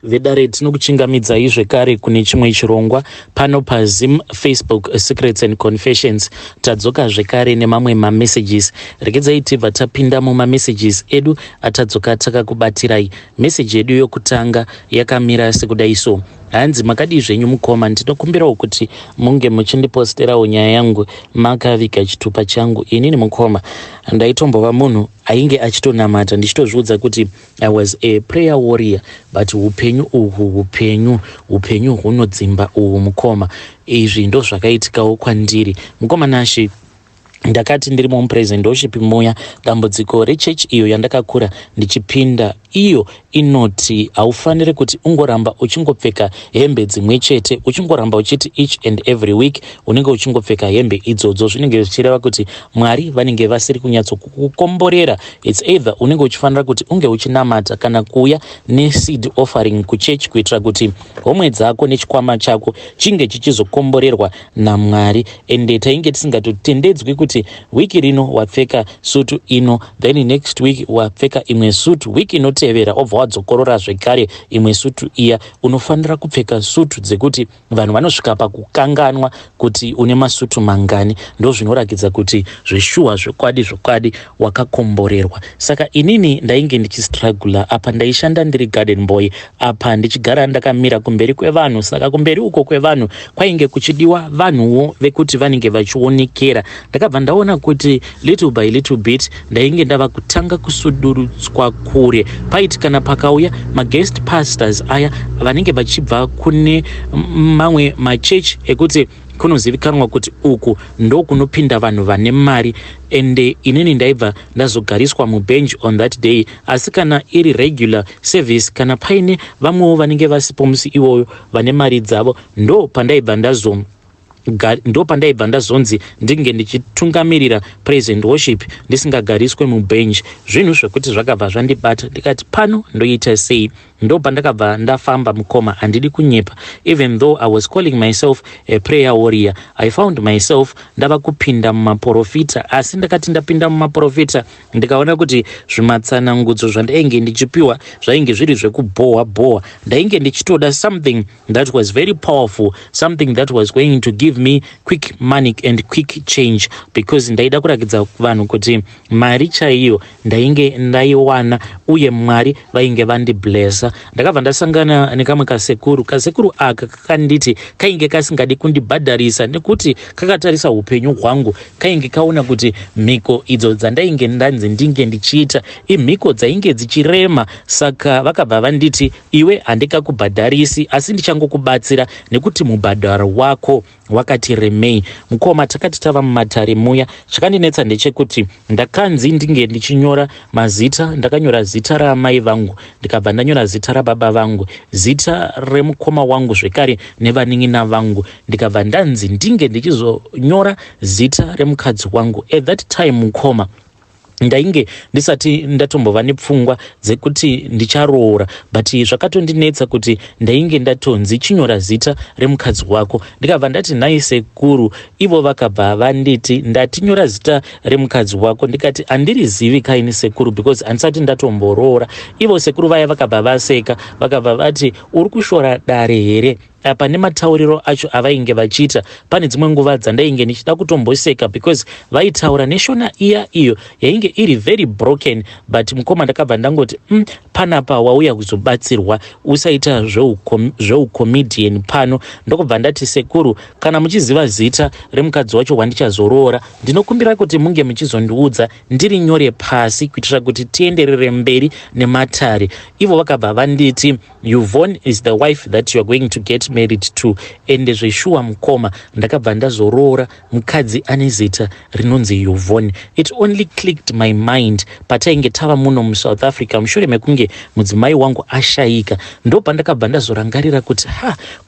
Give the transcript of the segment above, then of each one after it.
vedare tinokuchingamidzai zvekare kune chimwe chirongwa pano paZim Facebook Secrets and Confessions. Tadzoka zvekare nemamwe mamessages. Regedzai tibva tapinda mumamessages edu atadzoka takakubatirai. Message yedu yokutanga yakamira sekudai so: hanzi makadi zvenyu mukoma, ndinokumbirawo kuti munge muchindiposterawo nyaya yangu makaviga chitupa changu. Inini mukoma ndaitombova munhu ainge achitonamata ndichitozviudza kuti I was a prayer warrior, but upenyu uhu upenyu hunodzimba uhu mukoma. Izvi ndo zvakaitikawo kwandiri mukoma Nashi. Ndakati ndiri mupresent worship muya, dambudziko rechechi iyo yandakakura ndichipinda iyo inoti haufaniri kuti ungoramba uchingopfeka hembe dzimwe chete, uchingoramba uchiti each and every week unenge uchingopfeka hembe idzodzo. Zvinenge zvichireva kuti Mwari vanenge vasiri kunyatso kukomborera. It's either unenge uchifanira kuti unge uchinamata kana kuuya neseed offering kuchechi kuitira kuti homwe dzako nechikwama chako chinge chichizokomborerwa naMwari. Ende tainge tisingatotendedzwi kuti wiki rino wapfeka sutu ino, then next week wapfeka imwe sutu, wiki inotevera obva wadzokorora zvekare imwe sutu iya. Unofanira kupfeka sutu dzekuti vanhu vanosvika pakukanganwa kuti une masutu mangani. Ndo zvinorakidza kuti zveshuwa zvokwadi wakakomborerwa. Saka inini ndainge ndichistrugula apa, ndaishanda ndiri garden boy apa ndichigara ndakamira kumberi kwevanhu. Saka kumberi uko kwevanhu kwainge kuchidiwa vanhuwo vekuti vanenge vachionekera. Ndakabva ndaona kuti little by little bit ndainge ndava kutanga kusudurutswa kure. Paiti kana pakauya maguest pastors aya vanenge vachibva kune mamwe machechi ekuti kunozivikanwa kuti uku ndo kunopinda vanhu vane mari, ende inini ndaibva ndazogariswa mubench on that day. Asi kana iri regular service, kana paine vamwewo vanenge vasipo musi iwoyo vane mari dzavo, ndo pandaibva ndazonzi ndinge ndichitungamirira present worship ndisingagariswe mubench. Zvinhu zvekuti zvakabva zvandibata, ndikati pano ndoita sei. Ndo pandakabva ndafamba mukoma, handidi kunyepa. Even though I was calling myself a prayer warrior, I found myself ndava kupinda mumaprofita. Asi ndakati ndapinda mumaprofita ndikaona kuti zvimatsanangudzo zvandainge ndichipiwa zvainge zviri zvekubohwa. Ndainge ndichitoda something that was very powerful, something that was going to give me quick money and quick change, because ndaida kurakidza vanhu kuti mari chaiyo ndainge ndaiwana uye Mwari vainge vandiblessa. Ndakabva ndasangana nekamwe kasekuru aka kakanditi kainge kasingadi kundibhadharisa nekuti kakatarisa upenyu hwangu. Kainge kaona kuti mhiko idzo dzandainge ndanzi ndinge ndichiita imhiko dzainge dzichirema. Saka vakabva vanditi iwe handikakubhadharisi, asi ndichangokubatsira nekuti mubhadharo wako wakati remei. Mukoma takati tava mumatare muya, chakandinetsa ndechekuti ndakanzi ndinge ndichinyora mazita. Ndakanyora zita raamai vangu, ndikabva ndanyora zita rababa vangu, zita remukoma wangu zvekare nevanin'ina vangu, ndikabva ndanzi ndinge ndichizonyora zita remukadzi wangu. At that time mukoma ndainge ndisati ndatombova nepfungwa dzekuti ndicharoora, but zvakatondinetsa kuti ndainge ndatonzi chinyora zita remukadzi wako. Ndikabva ndati nhai sekuru, ivo vakabva vanditi ndatinyora zita remukadzi wako. Ndikati handirizivi kaini sekuru, because handisati ndatomboroora. Ivo sekuru vaya vakabva vaseka, vakabva vati uri kushora dare here. Apa nematauriro acho avainge vachiita, pane dzimwe nguva dzandainge ndichida kutomboseka, because vaitaura neshona iyo yainge iri very broken. But mukoma ndakabva ndangoti panapa wauya kuzobatsirwa, usaita zveucomedian pano. Ndokubva ndati sekuru, kana muchiziva zita remukadzi wacho wandichazoroora, ndinokumbira kuti munge muchizondiudza ndiri nyore pasi kuitira kuti tienderere mberi nematare. Ivo vakabva vanditi Yvonne is the wife that you are going to get married to. Ende zveshuwa mukoma ndakabva ndazoroora mukadzi ane zita rinonzi Yvonne. It only clicked my mind patainge tava muno muSouth Africa mushure mekunge mudzimai wangu ashayika. Ndo pandakabva ndazorangarira kuti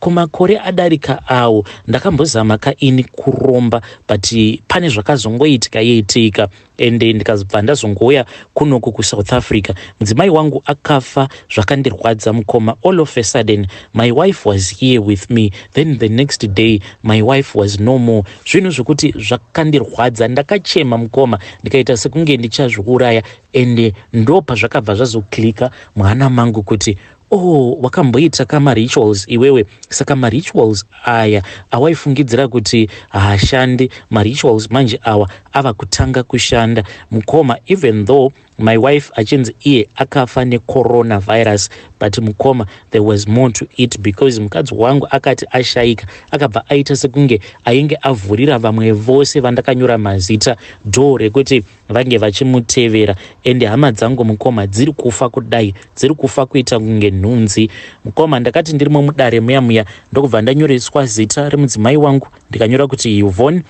kumakore adarika awo ndakambozama kaini kuromba, but pane zvakazongoitika. Ende ndikabva ndazongouya kunoku kuSouth Africa, mudzimai wangu akafa. Zvakandirwadza mukoma. All of a sudden my wife was here with me, then the next day my wife was no more. Zvinhu zvokuti zvakandirwadza, ndakachema mukoma, ndikaita sekunge ndichazviuraya. Ende ndo pazvakabva zvazoklika mwana mangu kuti wakamboita rituals iwewe. Saka rituals aya awaifungidzira kuti haashandi, rituals manje awa ava kutanga kushanda. Mukoma, even though my wife achinzi iye akafa necoronavirus, but mukoma, there was more to it, because mukadzi wangu akati ashaika akabva aita sekunge ainge avhurira vamwe vose vandakanyora mazita dhoo rekuti vange vachimutevera, ende hama dzangu mukoma dziri kufa kudai, dziri kufa kuita kunge nhunzi. Mukoma, ndakati ndirimo mudare muya ndokubva ndanyoreswa zita remudzimai wangu ndikanyora kuti Yvonne.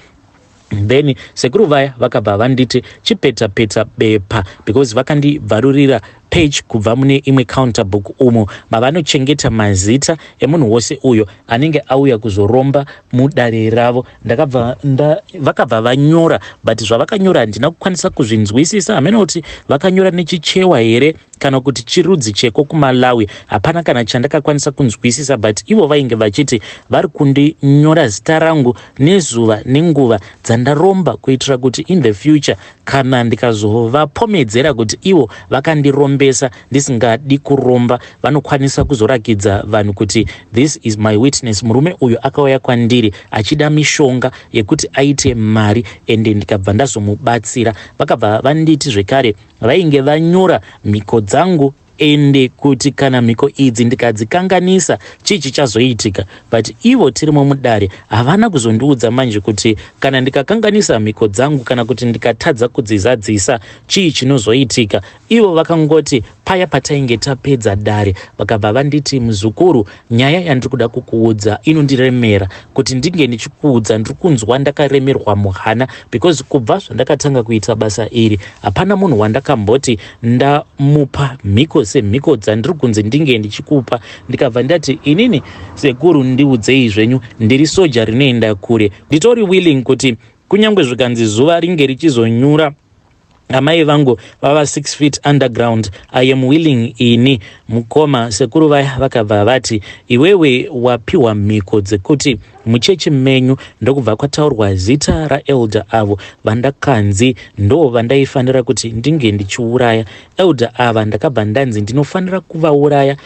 Then sekuru vaya vakabva vanditi chipeta bepa, because vakandibvarurira page kubva mune imwe counter book umo mavanochengeta mazita emunhu wose uyo anenge auya kuzoromba mudare ravo. Vakabva vanyora, but zvavakanyora handina kukwanisa kuzvinzwisisa. Hamena kuti vakanyora nechichewa here kana kuti chirudzi cheko kuMalawi, hapana kana chandakakwanisa kunzwisisa, but ivo vainge vachiti vari kundinyora zita rangu nezuva nenguva dzandaromba, kuitira kuti in the future kana ndikazovapomedzera kuti ivo vakandirombesa ndisingadi kuromba, vanokwanisa kuzorakidza vanhu kuti this is my witness, murume uyu akauya kwandiri achida mishonga yekuti aite mari, ende ndikabva ndazomubatsira. Vakabva vanditi zvekare vainge vanyora mhiko dzangu, ende kuti kana mhiko idzi ndikadzikanganisa chii chichazoitika, but ivo tirimo mudare havana kuzondiudza manje kuti kana ndikakanganisa mhiko dzangu kana kuti ndikatadza kudzizadzisa chii chinozoitika. Ivo vakangoti paya patainge tapedza dare vakabva vanditi muzukuru, nyaya yandiri kuda kukuudza inondiremera, kuti ndinge ndichikuudza ndiri kunzwa ndakaremerwa muhana, because kubva zvandakatanga kuita basa iri hapana munhu wandakamboti ndamupa mhiko semhiko dzandiri kunzi ndinge ndichikupa. Ndikabva ndati inini sekuru ndiudzei zvenyu, ndiri soja rinoenda kure, nditori willing kuti kunyange zvikanzi zuva ringe richizonyura amai vangu vava 6 feet underground, I am willing ini. Mukoma, sekuru vaya vakabva vati iwewe wapiwa mhiko dzekuti muchechi menyu ndokubva kwataurwa zita raelder avo vandakanzi ndo vandaifanira kuti ndinge ndichiuraya. Elder ava ndakabva ndanzi ndinofanira kuvauraya,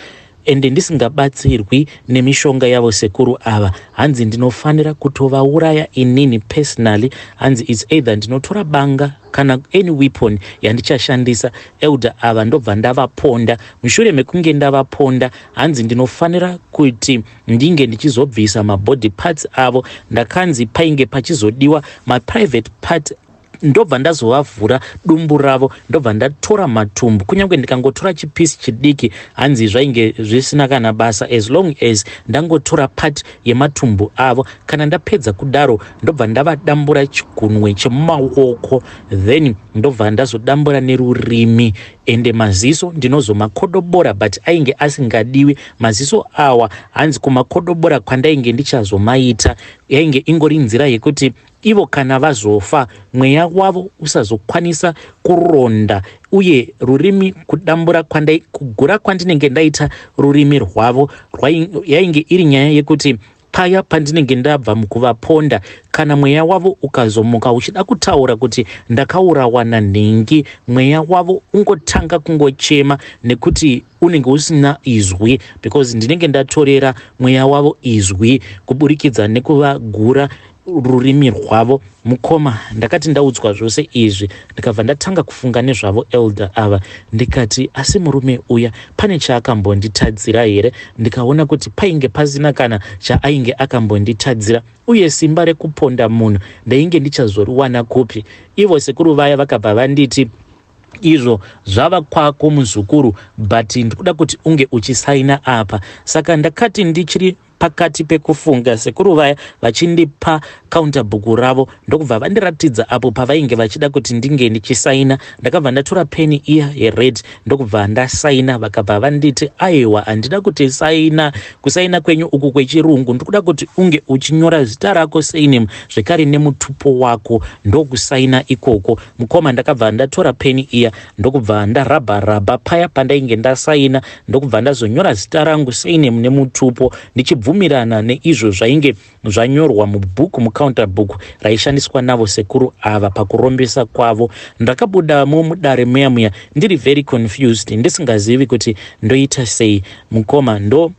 ende ndisingabatsirwi nemishonga yavo sekuru ava, hanzi ndinofanira kutovauraya inini personally. Hanzi it's either ndinotora banga kana any weapon yandichashandisa. Elder ava ndobva ndavaponda. Mushure mekunge ndavaponda, hanzi ndinofanira kuti ndinge ndichizobvisa mabody parts avo. Ndakanzi painge pachizodiwa maprivate part, ndobva ndazovavhura dumbu ravo, ndobva ndatora matumbu. Kunyange ndikangotora chipisi chidiki hanzi zvainge zvisina kana basa, as long as ndangotora part yematumbu avo. Kana ndapedza kudaro ndobva ndavadambura chigunwe chemumaoko, then ndobva ndazodambura nerurimi, ende maziso ndinozomakodobora, but ainge asingadiwi maziso awa. Hanzi kumakodobora kwandainge ndichazomaita yainge ingori nzira yekuti ivo kana vazofa mweya wavo usazokwanisa kuronda, uye rurimi kudambura kugura kwandinenge ndaita rurimi rwavo yainge iri nyaya yekuti paya pandinenge ndabva mukuvaponda, kana mweya wavo ukazomuka uchida kutaura kuti ndakaurawa nanhengi, mweya wavo ungotanga kungochema nekuti unenge usina izwi, because ndinenge ndatorera mweya wavo izwi kuburikidza nekuvagura rurimi rwavo. Mukoma, ndakati ndaudzwa zvose izvi ndikabva ndatanga kufunga nezvavo elder ava, ndikati asi murume uya pane chaakambonditadzira here? Ndikaona kuti painge pasina kana chaainge akambonditadzira, uye simba rekuponda munhu ndainge ndichazoriwana kupi? Ivo sekuru vaya vakabva vanditi izvo zvava kwako muzukuru, but ndikuda kuti unge uchisaina apa. Saka ndakati ndichiri pakati pekufunga, sekuru vaya vachindipa counterbhuku ravo ndokubva vandiratidza apo pavainge vachida kuti ndinge ndichisaina. Ndakabva ndatora peni iya yered ndokubva ndasaina. Vakabva vanditi aiwa, handida kuti kusaina kwenyu uku kwechirungu, ndikuda kuti unge uchinyora zita rako surname zvekare nemutupo wako, ndokusaina ikoko. Mukoma, ndakabva ndatora peni iya ndokubva ndarabharabha paya pandainge ndasaina, ndokubva ndazonyora zita rangu surname nemutupo, ndichibva ndakabvumirana neizvo zvainge zvanyorwa mubhuku, mucounterbook raishandiswa navo sekuru ava pakurombesa kwavo. Ndakabudamo mudare muya ndiri very confused, ndisingazivi kuti ndoita sei. Mukoma ndo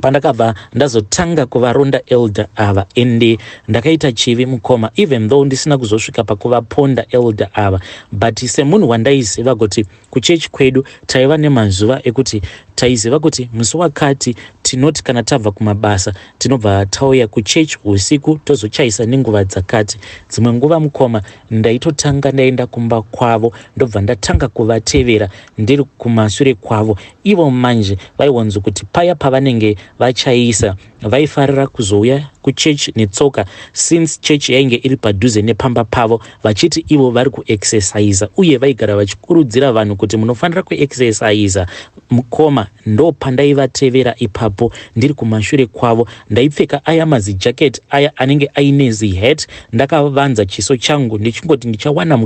pandakabva ndazotanga kuvaronda elder ava, ende ndakaita chivi mukoma, even though ndisina kuzosvika pakuvaponda elder ava, but semunhu wandaiziva kuti kuchechi kwedu taiva nemazuva ekuti taiziva kuti musi wakati tinoti kana tabva kumabasa tinobva tauya kuchechi usiku tozochaisa nenguva dzakati. Dzimwe nguva mukoma ndaitotanga ndaenda kumba kwavo ndobva ndatanga kuvatevera ndiri kumashure kwavo. Ivo manje vaiwanzo kuti paya pavanenge vachaisa vaifarira kuzouya kuchechi netsoka, since chechi yainge iri padhuze nepamba pavo, vachiti ivo vari kuexercisa uye vaigara vachikurudzira vanhu kuti munofanira kuexercisa. Mukoma ndo pandaivatevera ipapo ndiri kumashure kwavo. Ndaipfeka aya mazijaketi aya anenge aine zihat, ndakavanza chiso changu ndichingoti ndichawana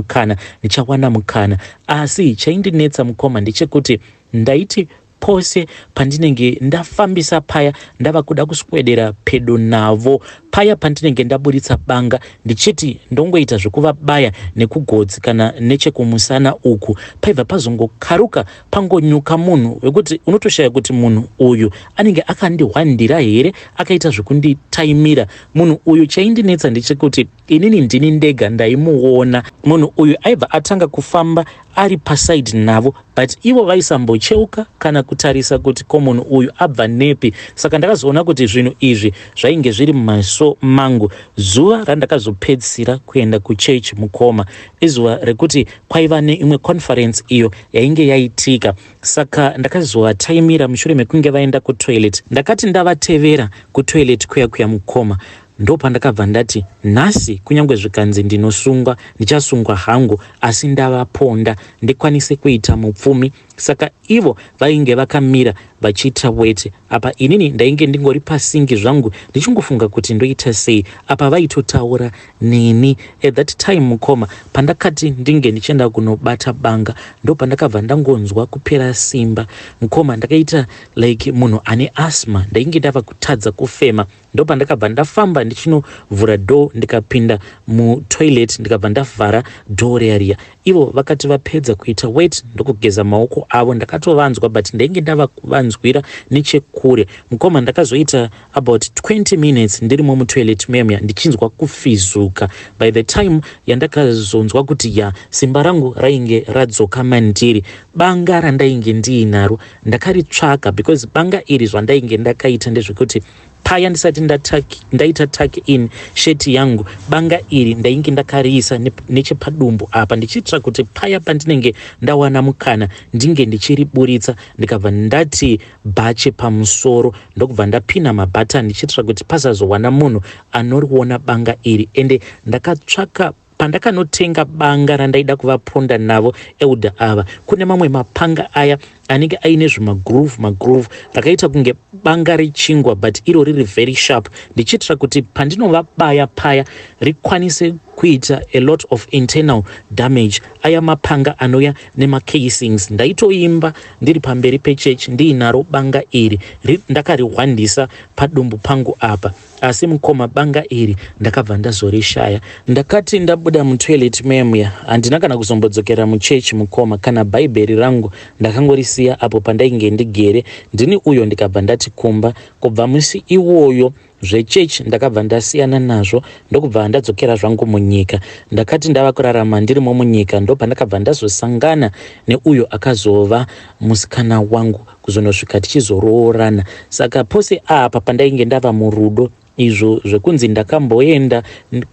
mukana. Asi chaindinetsa mukoma ndechekuti ndaiti pose pandinenge ndafambisa paya ndava kuda kuswedera pedo navo, paya pandinenge ndaburitsa banga ndichiti ndongoita zvekuvabaya nekugodzi kana nechekumusana uku, paibva pazongokaruka pangonyuka munhu wekuti unotoshaya kuti munhu uyu anenge akandihwandira here, akaita zvekunditaimira. Munhu uyu chaindinetsa ndechekuti inini ndini ndega ndaimuona. Munhu uyu aibva atanga kufamba ari pasaidi navo, but ivo vaisambocheuka kana kutarisa kuti ko munhu uyu abva nepi. Saka ndakazoona kuti zvinhu izvi zvainge zviri mumaso mangu. Zuva randakazopedzisira kuenda kuchechi mukoma izuva rekuti kwaiva neimwe conference iyo yainge yaitika, saka ndakazovataimira mushure mekunge vaenda kutoilet. Ndakati ndavatevera kutoilet kuya mukoma, ndo pandakabva ndati nhasi kunyange zvikanzi ndinosungwa ndichasungwa hangu, asi ndavaponda ndikwanise kuita mupfumi. Saka ivo vainge vakamira vachiita wete, apa inini ndainge ndingori pasingi zvangu ndichingofunga kuti ndoita sei. Apa vaitotaura neni at that time mukoma, pandakati ndinge ndichienda kunobata banga, ndo pandakabva ndangonzwa kupera simba mukoma. Ndakaita like munhu ane asthma, ndainge ndava kutadza kufema. Ndo pandakabva ndafamba ndichinovhura door ndikapinda mutoilet, ndikabva ndavhara door area. Ivo vakati vapedza kuita wet ndokugeza maoko avo, ndakatovanzwa but ndainge ndava kuvanzwira nechekure mukoma. Ndakazoita about 20 minutes ndirimo mutoilet memya ndichinzwa kufizuka. By the time yandakazonzwa kuti simba rangu rainge radzoka mandiri, banga randainge ndiinaro ndakaritsvaka, because banga iri zvandainge ndakaita ndezvekuti paya ndisati ndaita tuck in sheti yangu, banga iri ndainge ndakariisa nechepadumbu apa ndichitira kuti paya pandinenge ndawana mukana ndinge ndichiriburitsa, ndikabva ndati bhache pamusoro ndokubva ndapina mabhatani ndichitira kuti pasazowana munhu anoriona banga iri. Ende ndakatsvaka pandakanotenga banga randaida kuvaponda navo elder ava, kune mamwe mapanga aya anenge aine zvimagroove rakaita kunge banga rechingwa, but iro riri very sharp, ndichitira kuti pandinovabaya paya rikwanise kuita a lot of internal damage. Aya mapanga anoya nemacasings ndaitoimba ndiri pamberi pechechi ndiinaro banga iri, ndakarihwandisa padumbu pangu apa. Asi mukoma banga iri ndakabva ndazorishaya. Ndakati ndabuda mutoilet memya handina kana kuzombodzokera muchechi mukoma, kana bhaibheri rangu ndakangorisiya apo pandainge ndigere ndini uyo. Ndikabva ndati kumba. Kubva musi iwoyo zvechechi ndakabva ndasiyana nazvo ndokubva ndadzokera zvangu munyika. Ndakati ndava kurarama ndirimo munyika ndo pandakabva ndazosangana neuyo akazova musikana wangu kuzonosvika tichizoroorana. Saka pose apa pandainge ndava murudo, izvo zvekunzi ndakamboenda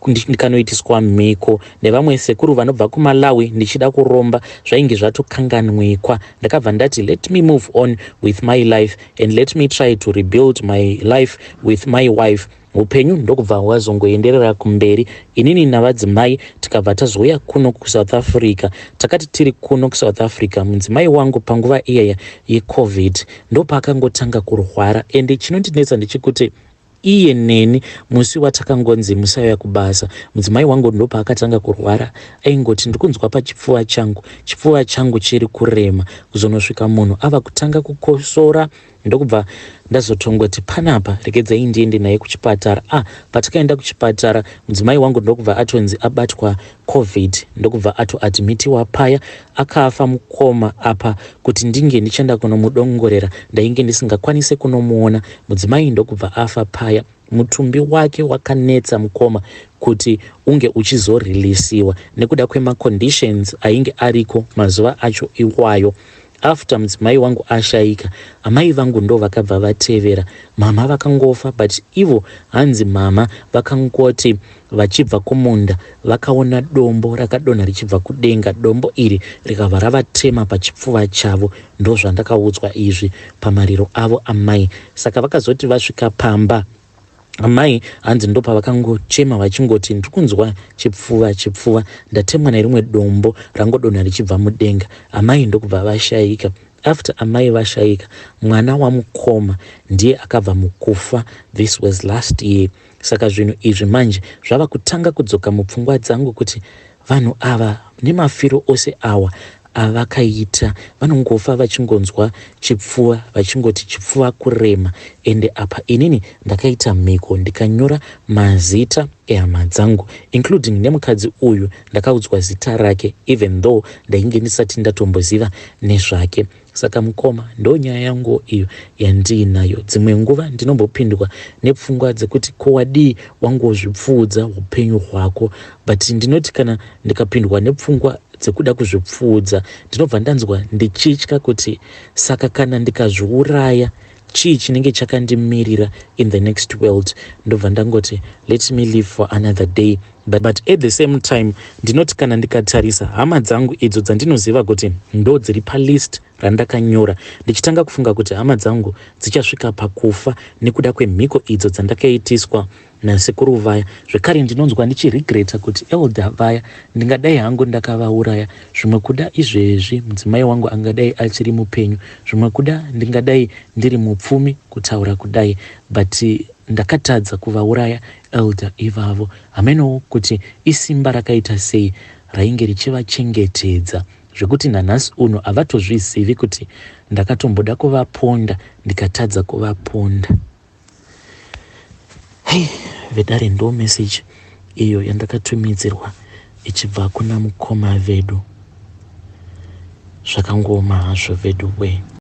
ndikanoitiswa mhiko nevamwe sekuru vanobva kuMalawi ndichida kuromba zvainge zvatokanganwikwa. Ndakabva ndati let me move on with my life and let me try to rebuild my life with my wife. Upenyu ndokubva hwazongoenderera kumberi. Inini navadzimai tikabva tazouya kuno kuSouth Africa. Takati tiri kuno kuSouth Africa, mudzimai wangu panguva iya yeCovid ndo paakangotanga kurwara, ende chinondinetsa ndechekuti iye neni musi watakangonzi musauya kubasa, mudzimai wangu ndo paakatanga kurwara. Aingoti ndikunzwa pachipfuva changu chiri kurema, kuzonosvika munhu ava kutanga kukosora ndokubva ndazotongoti panapa regedzai ndiende naye kuchipatara. Patakaenda kuchipatara mudzimai wangu ndokubva atonzi abatwa COVID, ndokubva atoadmitiwa paya, akafa mukoma apa. Kuti ndinge ndichenda kunomudongorera ndainge ndisingakwanise kunomuona. Mudzimai ndokubva afa paya, mutumbi wake wakanetsa mukoma kuti unge uchizorelisiwa nekuda kwemaconditions ainge ariko mazuva acho iwayo. After mudzimai wangu ashaika, amai vangu ndo vakabva vatevera. Mama vakangofa, but ivo hanzi mama vakangoti vachibva kumunda vakaona dombo rakadonha richibva kudenga. Dombo iri rikabva ravatema pachipfuva chavo. Ndo zvandakaudzwa izvi pamariro avo amai. Saka vakazoti vasvika pamba, amai hanzi ndo pavakangochema vachingoti ndikunzwa chipfuva, ndatemwa nerimwe dombo rangodonha richibva mudenga. Amai ndokubva vashaika. After amai vashaika, mwana wamukoma ndiye akabva mukufa. This was last year. Saka zvinhu izvi manje zvava kutanga kudzoka mupfungwa dzangu kuti vanhu ava nemafiro ose awa avakaita vanongofa vachingonzwa chipfuva, vachingoti chipfuva kurema. Ende apa inini ndakaita mhiko ndikanyora mazita ehama dzangu including nemukadzi uyu ndakaudzwa zita rake even though ndainge ndisati ndatomboziva nezvake. Saka mukoma ndo nyaya yangu iyo yandiinayo. Dzimwe nguva ndinombopindwa nepfungwa dzekuti ko wadii wangozvipfuudza upenyu hwako, but ndinoti kana ndikapindwa nepfungwa dzekuda kuzvipfuudza ndinobva ndanzwa ndichitya kuti saka kana ndikazviuraya chii chinenge chakandimirira in the next world. Ndobva ndangoti let me live for another day. But at the same time ndinoti kana ndikatarisa hama dzangu idzo dzandinoziva kuti ndo dziri palist randakanyora, ndichitanga kufunga kuti hama dzangu dzichasvika pakufa nekuda kwemhiko idzo dzandakaitiswa nasekuru vaya. Zvekare ndinonzwa ndichiregreta kuti elder vaya ndingadai hangu ndakavauraya. Zvimwe kuda izvezvi mudzimai wangu angadai achiri mupenyu, zvimwe kuda ndingadai ndiri mupfumi kutaura kudai, but ndakatadza kuvauraya elder ivavo. Hamenowo kuti isimba rakaita sei rainge richivachengetedza zvekuti nanhasi uno havatozvizivi kuti ndakatomboda kuvaponda ndikatadza kuvaponda. Hey, vedare ndo message iyo yandakatumidzirwa ichibva kuna mukoma vedu. Zvakangoma hazvo vedu we.